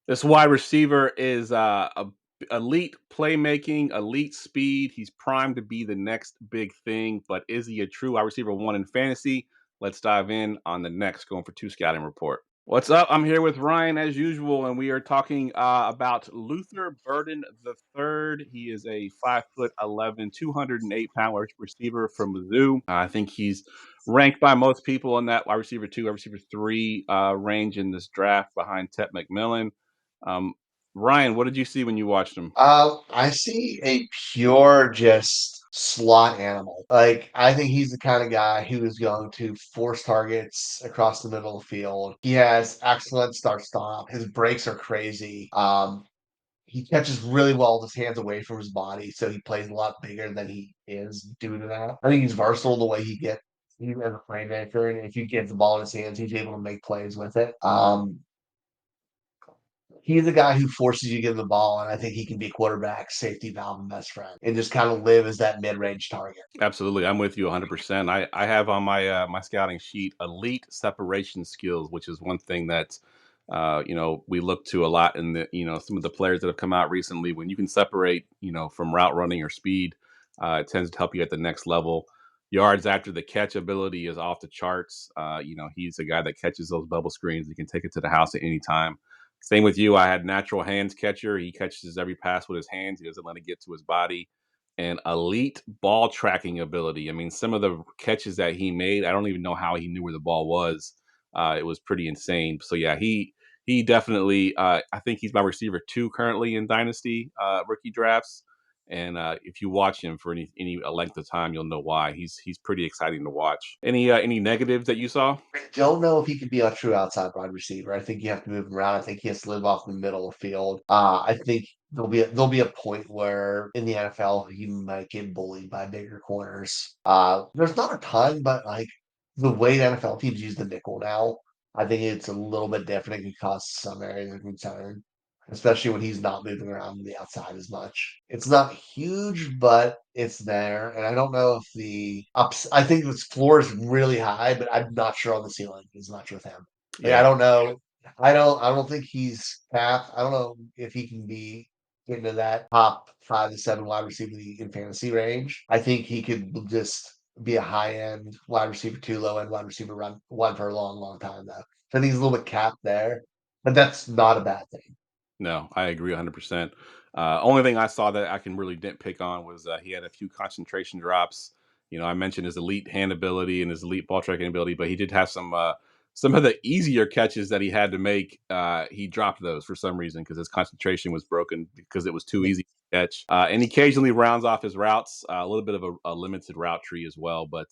This wide receiver is elite playmaking, elite speed. He's primed to be the next big thing, but is he a true wide receiver one in fantasy? Let's dive in on the next going for two scouting report. What's up? I'm here with Ryan as usual, and we are talking about Luther Burden the third. He is a 5'11", 208 pound receiver from Mizzou. I think he's ranked by most people in that wide receiver two, wide receiver three range in this draft behind Ted McMillan. Um, Ryan, what did you see when you watched him? I see a pure just slot animal. Like, I think he's the kind of guy who is going to force targets across the middle of the field. He has excellent start stop. His breaks are crazy. He catches really well with his hands away from his body, so he plays a lot bigger than he is due to that. I think he's versatile the way he gets. He's as a playmaker, and if you get the ball in his hands, he's able to make plays with it. He's the guy who forces you to give the ball, and I think he can be quarterback, safety valve, and best friend, and just kind of live as that mid-range target. Absolutely, I'm with you 100%. I have on my scouting sheet elite separation skills, which is one thing that we look to a lot in the some of the players that have come out recently. When you can separate from route running or speed, it tends to help you at the next level. Yards after the catch ability is off the charts. He's a guy that catches those bubble screens. He can take it to the house at any time. Same with you. I had natural hands catcher. He catches every pass with his hands. He doesn't let it get to his body and elite ball tracking ability. I mean, some of the catches that he made, I don't even know how he knew where the ball was. It was pretty insane. So yeah, he definitely. I think he's my receiver two currently in dynasty rookie drafts. And if you watch him for any length of time, you'll know why. He's pretty exciting to watch. Any negatives that you saw? I don't know if he could be a true outside wide receiver. I think you have to move him around. I think he has to live off the middle of the field. I think there'll be a point where in the NFL he might get bullied by bigger corners. There's not a ton, but like the way the NFL teams use the nickel now, I think it's a little bit different. It can cause some areas of concern, especially when he's not moving around to the outside as much. It's not huge, but it's there. And I don't know if the ups, I think the floor is really high, but I'm not sure on the ceiling as much with him. Like, I Yeah, don't know. I don't think he's capped. I don't know if he can be into that top 5 to 7 wide receiver in fantasy range. I think he could just be a high end wide receiver two, low end wide receiver run one for a long, long time though. So I think he's a little bit capped there, but that's not a bad thing. no, I agree 100%. Only thing I saw that I can really nitpick on was he had a few concentration drops. I mentioned his elite hand ability and his elite ball tracking ability, but he did have some of the easier catches that he had to make. He dropped those for some reason because his concentration was broken because it was too easy to catch. And he occasionally rounds off his routes, a little bit of a limited route tree as well. But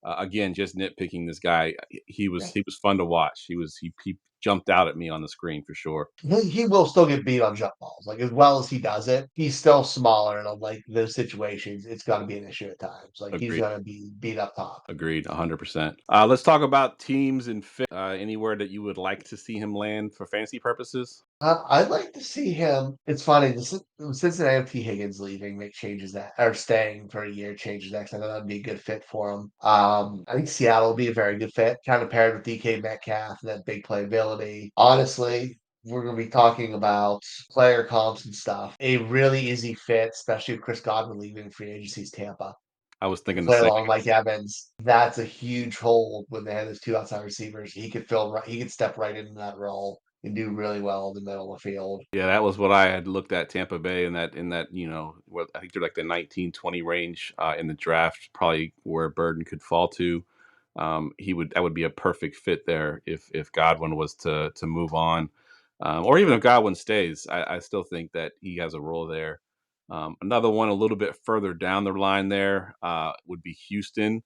again, just nitpicking this guy, he was fun to watch. He jumped out at me on the screen for sure. He will still get beat on jump balls. Like as well as he does it, he's still smaller, and on like those situations, it's going to be an issue at times. Like he's Agreed. going to be beat up top. Agreed, 100%. Let's talk about teams and fit. Anywhere that you would like to see him land for fantasy purposes? I'd like to see him. It's funny. Cincinnati T. Higgins leaving make changes that or staying for a year changes that. 'Cause I know that'd be a good fit for him. I think Seattle would be a very good fit, kind of paired with DK Metcalf and that big playability. Honestly, we're going to be talking about player comps and stuff. A really easy fit, especially with Chris Godwin leaving free agency's Tampa. I was thinking the Play same. along Mike Evans. That's a huge hole when they had those two outside receivers. He could fill right, he could step right into that role and do really well in the middle of the field. Yeah, that was what I had looked at Tampa Bay in that what I think they're like the 19-20 range in the draft, probably where Burden could fall to. He would that would be a perfect fit there if Godwin was to move on, or even if Godwin stays. I still think that he has a role there. Another one a little bit further down the line there would be Houston.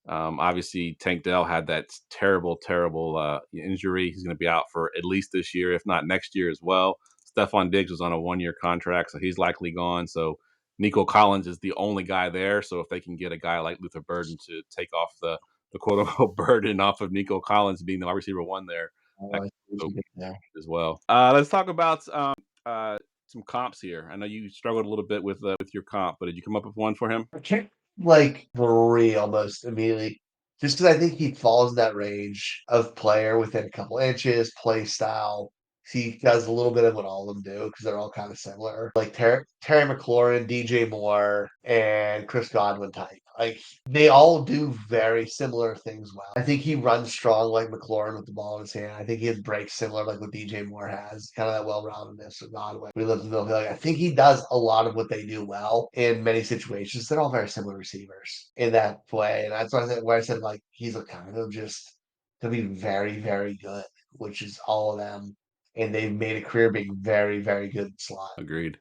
Obviously, Tank Dell had that terrible, terrible injury. He's going to be out for at least this year, if not next year as well. Stephon Diggs was on a 1 year contract, so he's likely gone. So Nico Collins is the only guy there. So if they can get a guy like Luther Burden to take off the quote unquote burden off of Nico Collins being the wide receiver one there, that I think could he go did there. as well. Let's talk about some comps here. I know you struggled a little bit with your comp, but did you come up with one for him? I can't like three almost immediately, just because I think he falls in that range of player within a couple inches, play style. He does a little bit of what all of them do because they're all kind of similar. Like Terry McLaurin, DJ Moore, and Chris Godwin type. Like they all do very similar things well. I think he runs strong like McLaurin with the ball in his hand. I think he has breaks similar like what DJ Moore has, kind of that well-roundedness of Godwin. We live in the middle. Like, I think he does a lot of what they do well in many situations. They're all very similar receivers in that way, and that's why I said like he's a kind of just to be very, very good, which is all of them, and they've made a career being very, very good in slot. Agreed.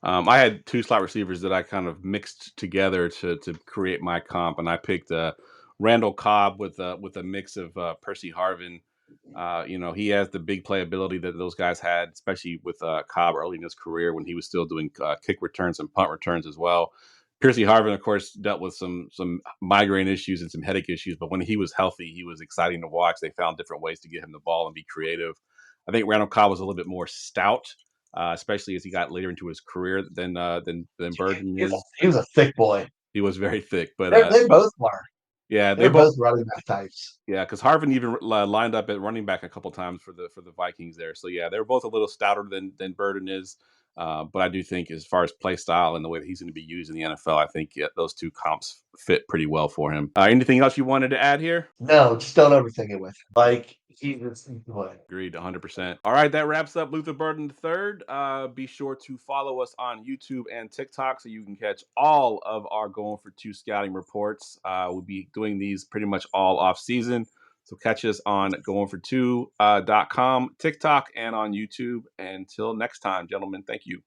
I had two slot receivers that I kind of mixed together to create my comp, and I picked Randall Cobb with a mix of Percy Harvin. He has the big playability that those guys had, especially with Cobb early in his career when he was still doing kick returns and punt returns as well. Percy Harvin, of course, dealt with some migraine issues and some headache issues, but when he was healthy, he was exciting to watch. They found different ways to get him the ball and be creative. I think Randall Cobb was a little bit more stout, especially as he got later into his career than Burden is. He was a thick boy. He was very thick, but They both were. yeah, they They're both. both running back types. Yeah, because Harvin even lined up at running back a couple times for the Vikings there. So yeah, they're both a little stouter than Burden is. But I do think as far as play style and the way that he's going to be used in the NFL, I think yeah, those two comps fit pretty well for him. Anything else you wanted to add here? No, just don't overthink it with him. Like he was boy. Agreed, 100%. All right, that wraps up Luther Burden III. Be sure to follow us on YouTube and TikTok so you can catch all of our Going for Two scouting reports. We'll be doing these pretty much all off season. So catch us on goingfor2.com, TikTok, and on YouTube. Until next time, gentlemen, thank you.